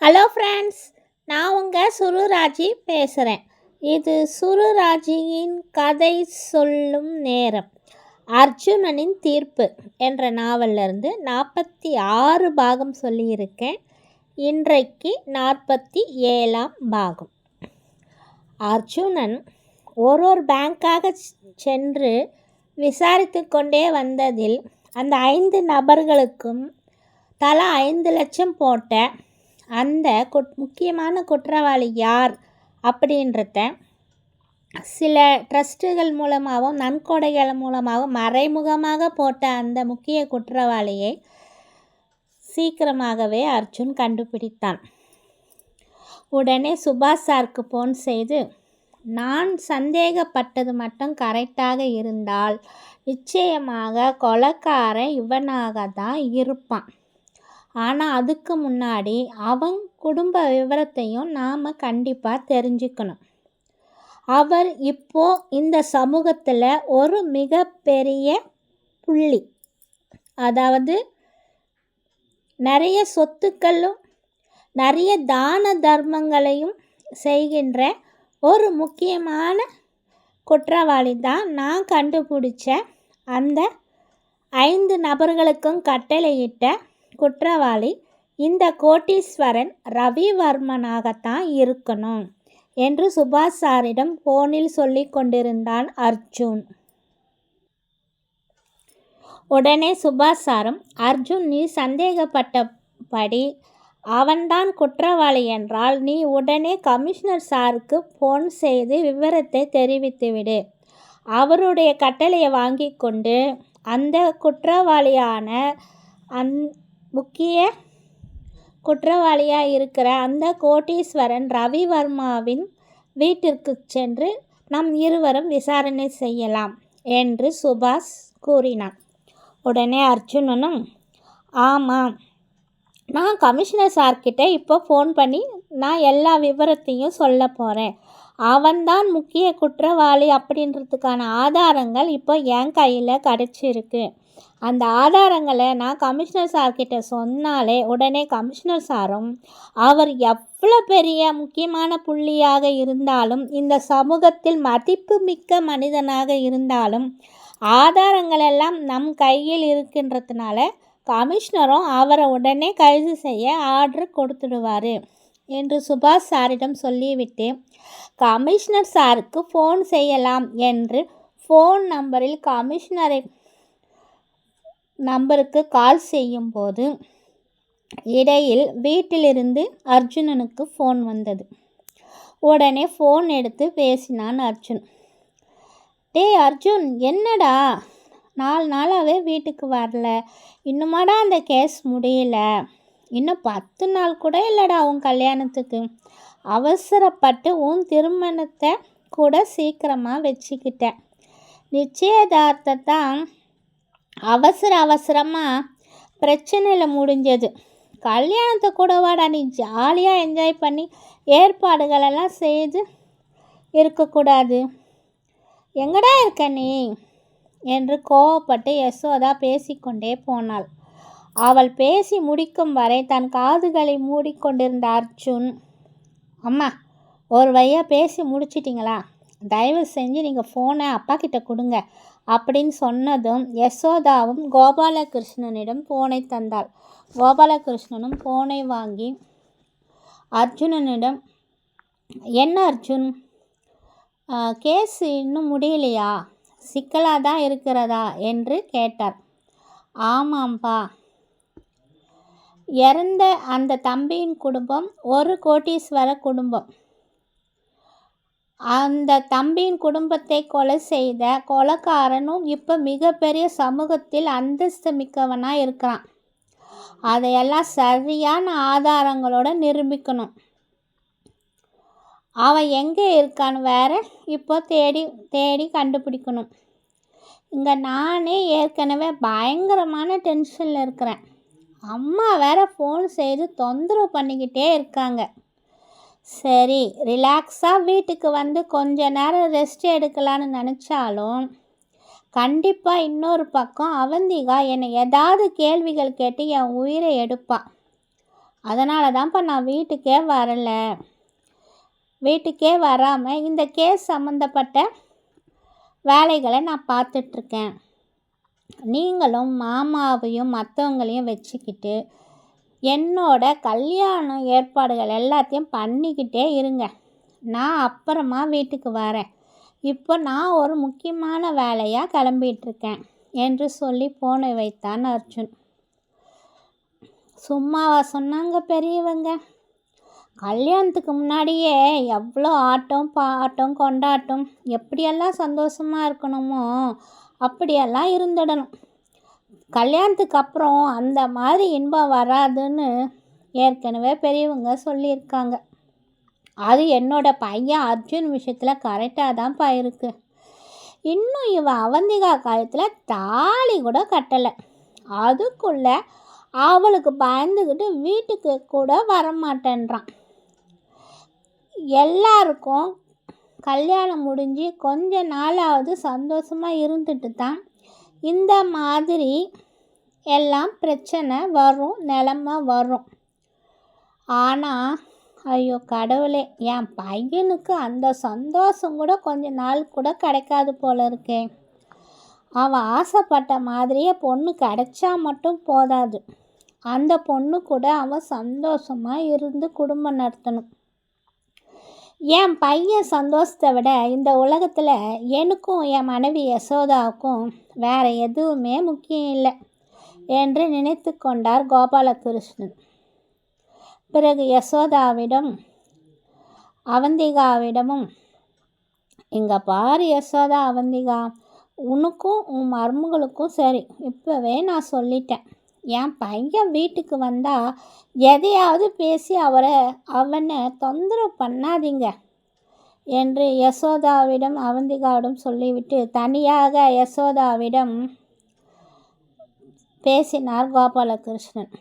Hello friends, நான் உங்கள் சுருராஜி பேசுகிறேன். இது சுருராஜியின் கதை சொல்லும் நேரம். அர்ஜுனனின் தீர்ப்பு என்ற நாவலிருந்து 46 பாகம் சொல்லியிருக்கேன். இன்றைக்கு 47ஆம் பாகம். அர்ஜுனன் ஒரு பேங்காக சென்று விசாரித்து கொண்டே வந்ததில் அந்த 5 நபர்களுக்கும் தலா 5 லட்சம் போட்ட அந்த முக்கியமான குற்றவாளி யார் அப்படின்றத சில ட்ரஸ்ட்டுகள் மூலமாகவும் நன்கொடைகள் மூலமாகவும் மறைமுகமாக போட்ட அந்த முக்கிய குற்றவாளியை சீக்கிரமாகவே அர்ஜுன் கண்டுபிடித்தான். உடனே சுபாஷ் சாருக்கு ஃபோன் செய்து, நான் சந்தேகப்பட்டது மட்டும் கரெக்டாக இருந்தால் நிச்சயமாக கொலைக்காரன் இவனாக தான் இருப்பான். ஆனால் அதுக்கு முன்னாடி அவன் குடும்ப விவரத்தையும் நாம் கண்டிப்பாக தெரிஞ்சுக்கணும். அவர் இப்போது இந்த சமூகத்தில் ஒரு மிகப்பெரிய புள்ளி, அதாவது நிறைய சொத்துக்களும் நிறைய தான தர்மங்களையும் செய்கின்ற ஒரு முக்கியமான குற்றவாளி தான் நான் கண்டுபிடிச்ச அந்த 5 நபர்களுக்கும் கட்டளையிட்ட குற்றவாளி இந்த கோட்டீஸ்வரன் ரவிவர்மனாகத்தான் இருக்கணும் என்று சுபாஷ் சாரிடம் போனில் சொல்லி கொண்டிருந்தான் அர்ஜுன். உடனே சுபாஷ் சாரும், அர்ஜுன், நீ சந்தேகப்பட்டபடி அவன்தான் குற்றவாளி என்றால் நீ உடனே கமிஷனர் சாருக்கு ஃபோன் செய்து விவரத்தை தெரிவித்துவிடு. அவருடைய கட்டளையை வாங்கி கொண்டு அந்த குற்றவாளியான முக்கிய குற்றவாளியாக இருக்கிற அந்த கோட்டீஸ்வரன் ரவிவர்மாவின் வீட்டிற்கு சென்று நம் இருவரும் விசாரணை செய்யலாம் என்று சுபாஷ் கூறினான். உடனே அர்ஜுனனும், ஆமாம், நான் கமிஷனர் சார்கிட்ட இப்போ ஃபோன் பண்ணி நான் எல்லா விவரத்தையும் சொல்ல போகிறேன். அவன்தான் முக்கிய குற்றவாளி அப்படின்றதுக்கான ஆதாரங்கள் இப்போ என் கையில் கிடச்சிருக்கு. அந்த ஆதாரங்களை நான் கமிஷனர் சார்கிட்ட சொன்னாலே உடனே கமிஷனர் சாரும் அவர் எவ்வளோ பெரிய முக்கியமான புள்ளியாக இருந்தாலும் இந்த சமூகத்தில் மதிப்பு மிக்க மனிதனாக இருந்தாலும் ஆதாரங்களெல்லாம் நம் கையில் இருக்கின்றதுனால கமிஷனரும் அவரை உடனே கைது செய்ய ஆர்டர் கொடுத்துடுவார் என்று சுபாஷ் சாரிடம் சொல்லிவிட்டு கமிஷனர் சாருக்கு ஃபோன் செய்யலாம் என்று ஃபோன் நம்பரில் கமிஷனரை நம்பருக்கு கால் செய்யும்போது இடையில் வீட்டிலிருந்து அர்ஜுனனுக்கு ஃபோன் வந்தது. உடனே ஃபோன் எடுத்து பேசினான் அர்ஜுன். டேய் அர்ஜுன், என்னடா 4 நாளாகவே வீட்டுக்கு வரல, இன்னுமாடா அந்த கேஸ் முடியல? இன்னும் 10 நாள் கூட இல்லைடா உன் கல்யாணத்துக்கு. அவசரப்பட்டு உன் திருமணத்தை கூட சீக்கிரமாக வச்சுக்கிட்டேன். நிச்சயதார்த்தத்தை அவசரமாக பிரச்சனையில் முடிஞ்சது. கல்யாணத்தை கூடவாடா நீ ஜாலியாக என்ஜாய் பண்ணி ஏற்பாடுகளெல்லாம் செய்து இருக்கக்கூடாது? எங்கடா இருக்க நீ என்று கோவப்பட்டு யசோதா பேசிக்கொண்டே போனாள். அவள் பேசி முடிக்கும் வரை தன் காதுகளை மூடிக்கொண்டிருந்த அர்ஜுன், அம்மா, ஒரு வழியாக பேசி முடிச்சிட்டிங்களா? தயவு செஞ்சு நீங்கள் ஃபோனை அப்பா கிட்ட கொடுங்க அப்படின்னு சொன்னதும் யசோதாவும் கோபாலகிருஷ்ணனிடம் ஃபோனை தந்தாள். கோபாலகிருஷ்ணனும் ஃபோனை வாங்கி அர்ஜுனனிடம், என்ன அர்ஜுன், கேஸ் இன்னும் முடியலையா? சிக்கலாக தான் இருக்கிறதா என்று கேட்டார். ஆமாம்பா, இறந்த அந்த தம்பியின் குடும்பம் ஒரு கோட்டீஸ்வர குடும்பம். அந்த தம்பியின் குடும்பத்தை கொலை செய்த கொலைக்காரனும் இப்போ மிகப்பெரிய சமூகத்தில் அந்தஸ்து மிக்கவனாக இருக்கிறான். அதையெல்லாம் சரியான ஆதாரங்களோடு நிரூபிக்கணும். அவன் எங்கே இருக்கான்னு வேற இப்போ தேடி தேடி கண்டுபிடிக்கணும். இங்கே நானே ஏற்கனவே பயங்கரமான டென்ஷனில் இருக்கிறேன். அம்மா வேற ஃபோன் செய்து தொந்தரவு பண்ணிக்கிட்டே இருக்காங்க. சரி, ரிலாக்ஸாக வீட்டுக்கு வந்து கொஞ்ச நேரம் ரெஸ்ட் எடுக்கலான்னு நினச்சாலும் கண்டிப்பாக இன்னொரு பக்கம் அவந்திகா என்னை ஏதாவது கேள்விகள் கேட்டு என் உயிரை எடுப்பாள். அதனால தான்ப்பா நான் வீட்டுக்கே வராமல் இந்த கேஸ் சம்மந்தப்பட்ட வேலைகளை நான் பார்த்துட்ருக்கேன். நீங்களும் மாமாவையும் மற்றவங்களையும் வச்சுக்கிட்டு என்னோட கல்யாண ஏற்பாடுகள் எல்லாத்தையும் பண்ணிக்கிட்டே இருங்க. நான் அப்புறமா வீட்டுக்கு வரேன். இப்போ நான் ஒரு முக்கியமான வேலையாக கிளம்பிகிட்ருக்கேன் என்று சொல்லி ஃபோனை வைத்தான் அர்ஜுன். சும்மாவா சொன்னாங்க பெரியவங்க? கல்யாணத்துக்கு முன்னாடியே எவ்வளோ ஆட்டம் பாட்டம் கொண்டாட்டம், எப்படியெல்லாம் சந்தோஷமாக இருக்கணுமோ அப்படியெல்லாம் இருந்துடணும். கல்யாணத்துக்கு அப்புறம் அந்த மாதிரி இன்பம் வராதுன்னு ஏற்கனவே பெரியவங்க சொல்லியிருக்காங்க. அது என்னோட பையன் அர்ஜுன் விஷயத்தில் கரெக்டாக தான்ப்பா இருக்குது. இன்னும் இவன் அவந்திகா காலத்தில் தாலி கூட கட்டலை. அதுக்குள்ளே அவளுக்கு பயந்துக்கிட்டு வீட்டுக்கு கூட வரமாட்டேன்றான். எல்லாருக்கும் கல்யாணம் முடிஞ்சு கொஞ்ச நாளாவது சந்தோஷமாக இருந்துட்டு தான் இந்த மாதிரி எல்லாம் பிரச்சனை வரும், நிலமை வரும். ஆனால் ஐயோ கடவுளே, என் பையனுக்கு அந்த சந்தோஷம் கூட கொஞ்ச நாள் கூட கிடைக்காது போல இருக்கே. அவன் ஆசைப்பட்ட மாதிரியே பொண்ணு கிடைச்சா மட்டும் போதாது, அந்த பொண்ணு கூட அவன் சந்தோஷமாக இருந்து குடும்பம் நடத்தணும். என் பையன் சந்தோஷத்தை விட இந்த உலகத்தில் எனக்கும் என் மனைவி யசோதாவுக்கும் வேறு எதுவுமே முக்கியம் இல்லை என்று நினைத்து கொண்டார் கோபாலகிருஷ்ணன். பிறகு யசோதாவிடம் அவந்திகாவிடமும், இங்கே பாரு யசோதா, அவந்திகா, உனக்கும் உன் மருமகளுக்கும் சரி, இப்போவே நான் சொல்லிட்டேன். என் பையன் வீட்டுக்கு வந்தால் எதையாவது பேசி அவனை தொந்தரவு பண்ணாதீங்க என்று யசோதாவிடம் அவந்திகாவிடம் சொல்லிவிட்டு தனியாக யசோதாவிடம் பேசினார் கோபாலகிருஷ்ணன்.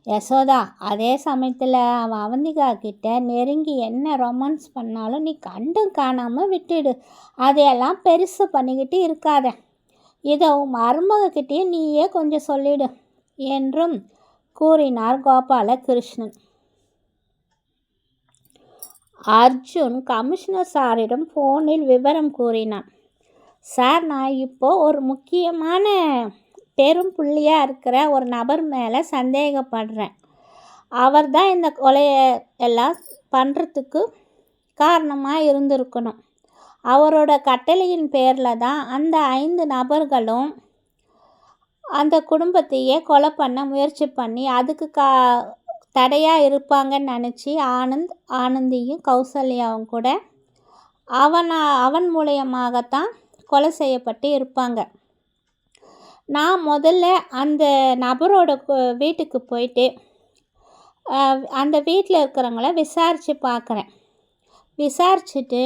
யசோதா அதே சமயத்தில் அவன் அவந்திகா கிட்ட நெருங்கி என்ன ரொமான்ஸ் பண்ணாலும் நீ கண்டும் காணாமல் விட்டுடு. அதையெல்லாம் பெருசு பண்ணிக்கிட்டு இருக்காத. இதை உன் மருமகிட்டையும் நீயே கொஞ்சம் சொல்லிடு என்றும் கூறினார் கோபாலகிருஷ்ணன். அர்ஜுன் கமிஷனர் சாரிடம் ஃபோனில் விவரம் கூறினான். சார், நான் இப்போது ஒரு முக்கியமான பெரும் புள்ளியாக இருக்கிற ஒரு நபர் மேலே சந்தேகப்படுறேன். அவர் தான் இந்த கொலையை எல்லாம் பண்ணுறதுக்கு காரணமாக இருந்திருக்கணும். அவரோட கட்டளையின் பேரில் தான் அந்த 5 நபர்களும் அந்த குடும்பத்தையே கொலை பண்ண முயற்சி பண்ணி அதுக்கு தடையாக இருப்பாங்கன்னு நினச்சி ஆனந்தியும் கௌசல்யாவும் கூட அவன் மூலயமாகத்தான் கொலை செய்யப்பட்டு இருப்பாங்க. நான் முதல்ல அந்த நபரோட வீட்டுக்கு போயிட்டு அந்த வீட்டில் இருக்கிறவங்கள விசாரித்து பார்க்குறேன். விசாரிச்சுட்டு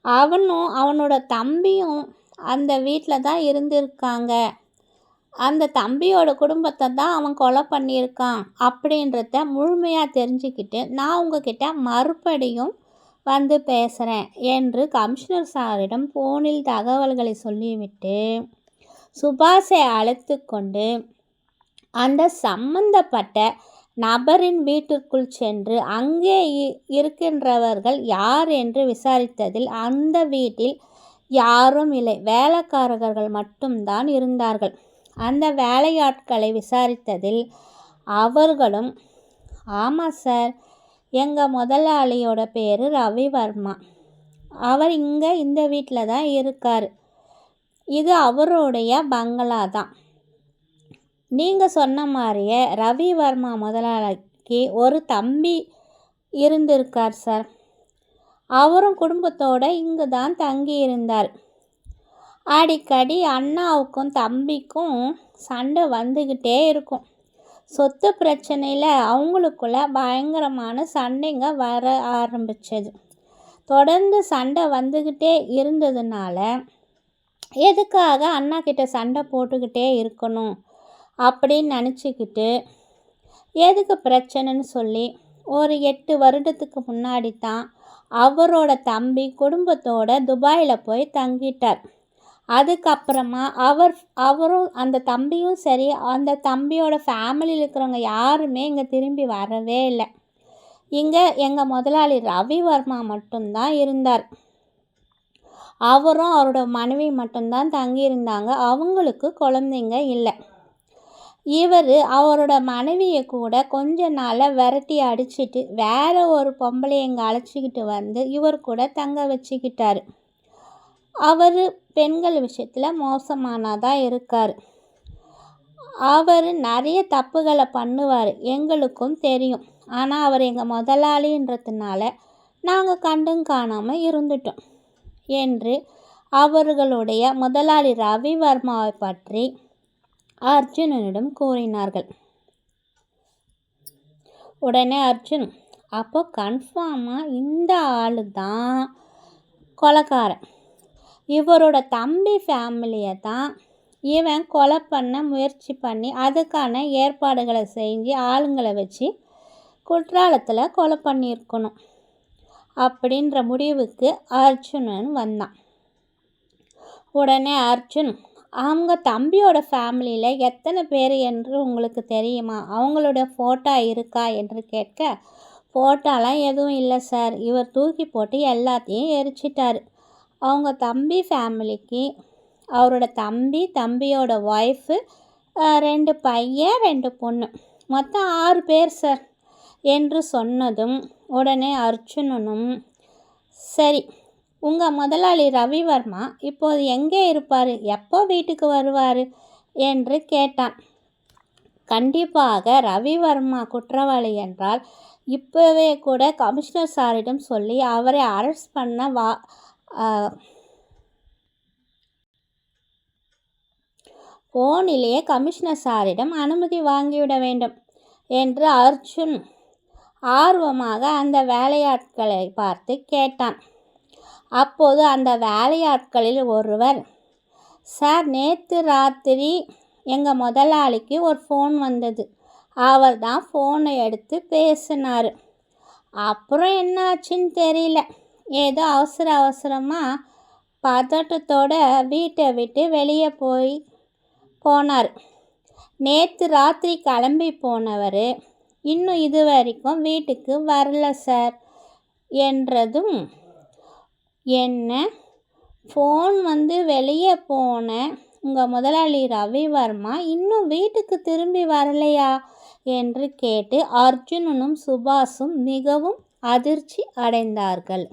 அவனும் அவனோட தம்பியும் அந்த வீட்டில் தான் இருந்திருக்காங்க, அந்த தம்பியோட குடும்பத்தை தான் அவன் கொலை பண்ணியிருக்கான் அப்படின்றத முழுமையாக தெரிஞ்சுக்கிட்டு நான் உங்ககிட்ட மறுபடியும் வந்து பேசுகிறேன் என்று கமிஷனர் சாரிடம் ஃபோனில் தகவல்களை சொல்லிவிட்டு சுபாஷை அழைத்து கொண்டு அந்த சம்பந்தப்பட்ட நபரின் வீட்டிற்குள் சென்று அங்கே இருக்கின்றவர்கள் யார் என்று விசாரித்ததில் அந்த வீட்டில் யாரும் இல்லை, வேலைக்காரர்கள் மட்டும்தான் இருந்தார்கள். அந்த வேலையாட்களை விசாரித்ததில் அவர்களும், ஆமாம் சார், எங்கள் முதலாளியோட பேர் ரவிவர்மா, அவர் இங்கே இந்த வீட்டில் தான் இருக்கார், இது அவருடைய பங்களா தான். நீங்கள் சொன்ன மாதிரியே ரவிவர்மா முதலாளிக்கு ஒரு தம்பி இருந்திருக்கார் சார். அவரும் குடும்பத்தோடு இங்கு தான் தங்கி இருந்தார். அடிக்கடி அண்ணாவுக்கும் தம்பிக்கும் சண்டை வந்துக்கிட்டே இருக்கும். சொத்து பிரச்சனையில் அவங்களுக்குள்ள பயங்கரமான சண்டைங்க வர ஆரம்பித்தது. தொடர்ந்து சண்டை வந்துக்கிட்டே இருந்ததுனால எதுக்காக அண்ணா கிட்ட சண்டை போட்டுக்கிட்டே இருக்கணும் அப்படின்னு நினச்சிக்கிட்டு எதுக்கு பிரச்சனைன்னு சொல்லி ஒரு 8 வருடத்துக்கு முன்னாடி தான் அவரோட தம்பி குடும்பத்தோட துபாயில் போய் தங்கிட்டார். அதுக்கப்புறமா அவரும் அந்த தம்பியும் சரி, அந்த தம்பியோட ஃபேமிலியில் இருக்கிறவங்க யாருமே இங்கே திரும்பி வரவே இல்லை. இங்கே எங்கள் முதலாளி ரவிவர்மா மட்டும்தான் இருந்தார். அவரும் அவரோட மனைவி மட்டும்தான் தங்கியிருந்தாங்க. அவங்களுக்கு குழந்தைங்க இல்லை. இவர் அவரோட மனைவியை கூட கொஞ்ச நாளில் விரட்டி அடிச்சிட்டு வேற ஒரு பொம்பளையை இங்கே அழைச்சிக்கிட்டு வந்து இவர் கூட தங்க வச்சுக்கிட்டார். அவர் பெண்கள் விஷயத்தில் மோசமானதாக இருக்கார். அவர் நிறைய தப்புகளை பண்ணுவார், எங்களுக்கும் தெரியும். ஆனால் அவர் எங்கள் முதலாளின்றதுனால நாங்கள் கண்டும் காணாமல் இருந்துட்டோம் என்று அவர்களுடைய முதலாளி ரவிவர்மாவை பற்றி அர்ஜுனனிடம் கூறினார்கள். உடனே அர்ஜுன், அப்போ கன்ஃபார்மாக இந்த ஆள் தான் கொலைக்காரன். இவரோட தம்பி ஃபேமிலியை தான் இவன் கொலை பண்ண முயற்சி பண்ணி அதுக்கான ஏற்பாடுகளை செஞ்சு ஆளுங்களை வச்சு குற்றாலத்தில் கொலை பண்ணியிருக்கணும் அப்படின்ற முடிவுக்கு அர்ஜுனன் வந்தான். உடனே அர்ஜுன், அவங்க தம்பியோட ஃபேமிலியில் எத்தனை பேர் என்று உங்களுக்கு தெரியுமா? அவங்களோட ஃபோட்டோ இருக்கா என்று கேட்க, ஃபோட்டோலாம் எதுவும் இல்லை சார், இவர் தூக்கி போட்டு எல்லாத்தையும் எரிச்சிட்டார். அவங்க தம்பி ஃபேமிலிக்கு அவரோட தம்பியோட ஒய்ஃபு, 2 பையன் 2 பொண்ணு, மொத்தம் 6 பேர் சார் என்று சொன்னதும் உடனே அர்ஜுனனும், சரி, உங்கள் முதலாளி ரவிவர்மா இப்போது எங்கே இருப்பார், எப்போ வீட்டுக்கு வருவார் என்று கேட்டான். கண்டிப்பாக ரவிவர்மா குற்றவாளி என்றால் இப்போவே கூட கமிஷனர் சாரிடம் சொல்லி அவரை அரெஸ்ட் பண்ண ஃபோனிலேயே கமிஷனர் சாரிடம் அனுமதி வாங்கிவிட வேண்டும் என்று அர்ஜுன் ஆர்வமாக அந்த வேலையாட்களை பார்த்து கேட்டான். அப்போது அந்த வேலையாட்களில் ஒருவர், சார், நேற்று ராத்திரி எங்கள் முதலாளிக்கு ஒரு ஃபோன் வந்தது, அவர் தான் ஃபோனை எடுத்து பேசினார். அப்புறம் என்னாச்சுன்னு தெரியல, ஏதோ அவசரமாக பதட்டத்தோடு வீட்டை விட்டு வெளியே போனார். நேற்று ராத்திரி கிளம்பி போனவர் இன்னும் இது வரைக்கும் வீட்டுக்கு வரல சார் என்றதும், என்ன, ஃபோன் வந்து வெளியே போன உங்கள் முதலாளி ரவிவர்மா இன்னும் வீட்டுக்கு திரும்பி வரலையா என்று கேட்டு அர்ஜுனனும் சுபாஷும் மிகவும் அதிர்ச்சி அடைந்தார்கள்.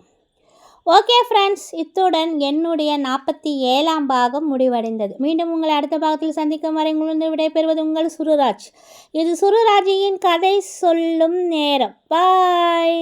ஓகே ஃப்ரெண்ட்ஸ், இத்துடன் என்னுடைய 47ஆம் பாகம் முடிவடைந்தது. மீண்டும் உங்களை அடுத்த பாகத்தில் சந்திக்கும் வரை உங்களிடம் விடைபெறுவது உங்கள் சுருராஜ். இது சுருராஜியின் கதை சொல்லும் நேரம். பாய்.